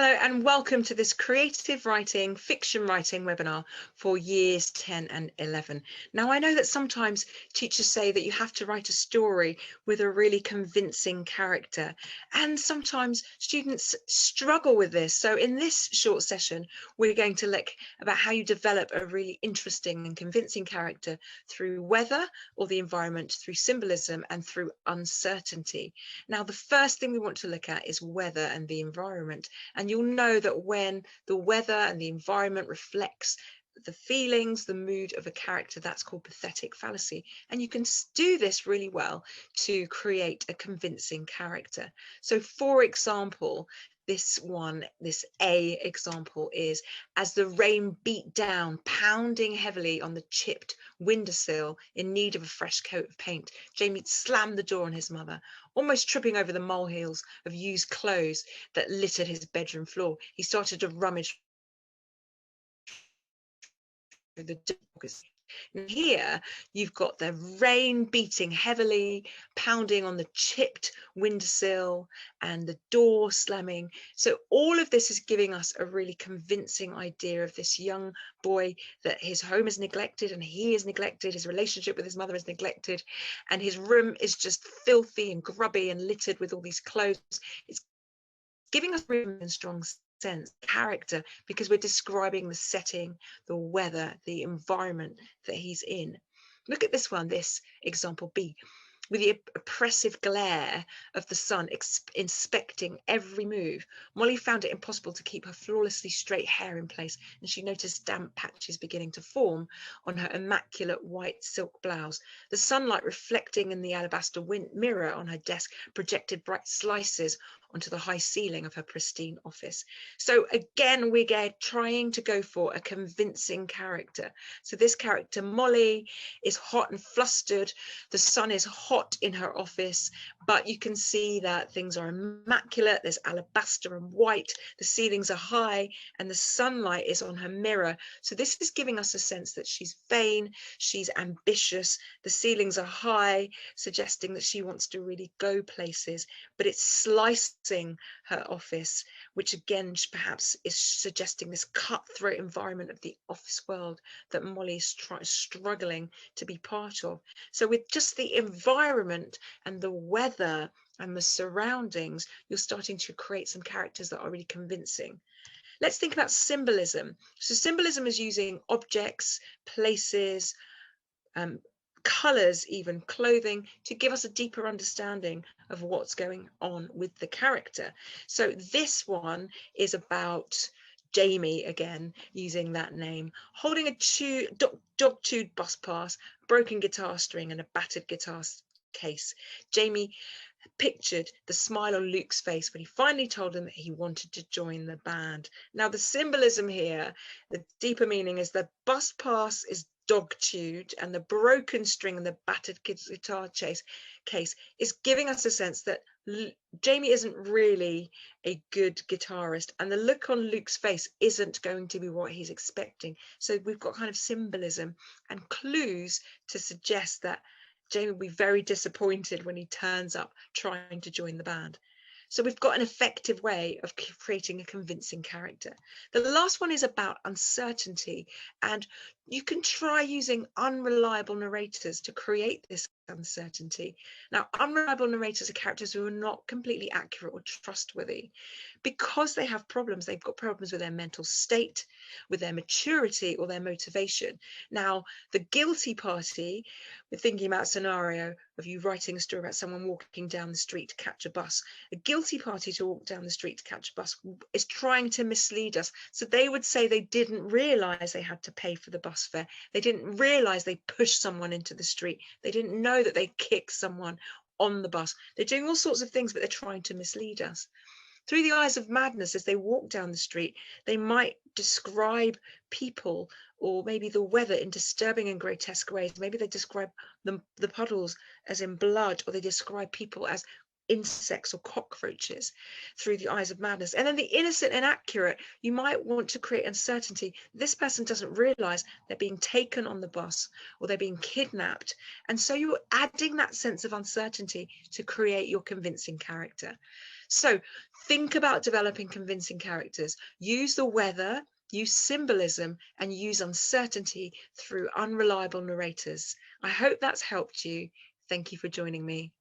Hello and welcome to this creative writing, fiction writing webinar for years 10 and 11. Now, I know that sometimes teachers say that you have to write a story with a really convincing character, and sometimes students struggle with this. So in this short session, we're going to look about how you develop a really interesting and convincing character through weather or the environment, through symbolism and through uncertainty. Now, the first thing we want to look at is weather and the environment. And you'll know that when the weather and the environment reflects the feelings, the mood of a character, that's called pathetic fallacy. And you can do this really well to create a convincing character. So for example, this A example is, as the rain beat down, pounding heavily on the chipped windowsill in need of a fresh coat of paint, Jamie slammed the door on his mother, almost tripping over the molehills of used clothes that littered his bedroom floor. He started to rummage through the doors. And here you've got the rain beating heavily, pounding on the chipped windowsill and the door slamming. So all of this is giving us a really convincing idea of this young boy, that his home is neglected and he is neglected, his relationship with his mother is neglected, and his room is just filthy and grubby and littered with all these clothes. It's giving us really strong sense, character, because we're describing the setting, the weather, the environment that he's in. Look at this one, this example B. With the oppressive glare of the sun inspecting every move, Molly found it impossible to keep her flawlessly straight hair in place, and she noticed damp patches beginning to form on her immaculate white silk blouse. The sunlight reflecting in the alabaster mirror on her desk projected bright slices onto the high ceiling of her pristine office. So again, we're trying to go for a convincing character. So this character, Molly, is hot and flustered. The sun is hot in her office, but you can see that things are immaculate. There's alabaster and white. The ceilings are high and the sunlight is on her mirror. So this is giving us a sense that she's vain, she's ambitious. The ceilings are high, suggesting that she wants to really go places, but it's slicing her office, which again perhaps is suggesting this cutthroat environment of the office world that Molly is struggling to be part of. So with just the environment and the weather and the surroundings, you're starting to create some characters that are really convincing. Let's think about symbolism. So symbolism is using objects, places, colors, even clothing, to give us a deeper understanding of what's going on with the character. So this one is about Jamie, again using that name, holding a dog-chewed bus pass, broken guitar string and a battered guitar case. Jamie pictured the smile on Luke's face when he finally told him that he wanted to join the band. Now the symbolism here, the deeper meaning, is the bus pass is dog-chewed and the broken string and the battered guitar case is giving us a sense that Jamie isn't really a good guitarist, and the look on Luke's face isn't going to be what he's expecting. So we've got kind of symbolism and clues to suggest that Jamie will be very disappointed when he turns up trying to join the band. So we've got an effective way of creating a convincing character. The last one is about uncertainty, and you can try using unreliable narrators to create this uncertainty. Now, unreliable narrators are characters who are not completely accurate or trustworthy because they have problems. They've got problems with their mental state, with their maturity or their motivation. Now, the guilty party, we're thinking about a scenario of you writing a story about someone walking down the street to catch a bus. A guilty party to walk down the street to catch a bus is trying to mislead us. So they would say they didn't realize they had to pay for the bus fare. They didn't realize they pushed someone into the street. They didn't know that they kicked someone on the bus. They're doing all sorts of things, but they're trying to mislead us. Through the eyes of madness, as they walk down the street, they might describe people or maybe the weather in disturbing and grotesque ways. Maybe they describe the puddles as in blood, or they describe people as insects or cockroaches through the eyes of madness. And then the innocent and accurate, you might want to create uncertainty. This person doesn't realize they're being taken on the bus or they're being kidnapped. And so you're adding that sense of uncertainty to create your convincing character. So think about developing convincing characters. Use the weather, use symbolism, and use uncertainty through unreliable narrators. I hope that's helped you. Thank you for joining me.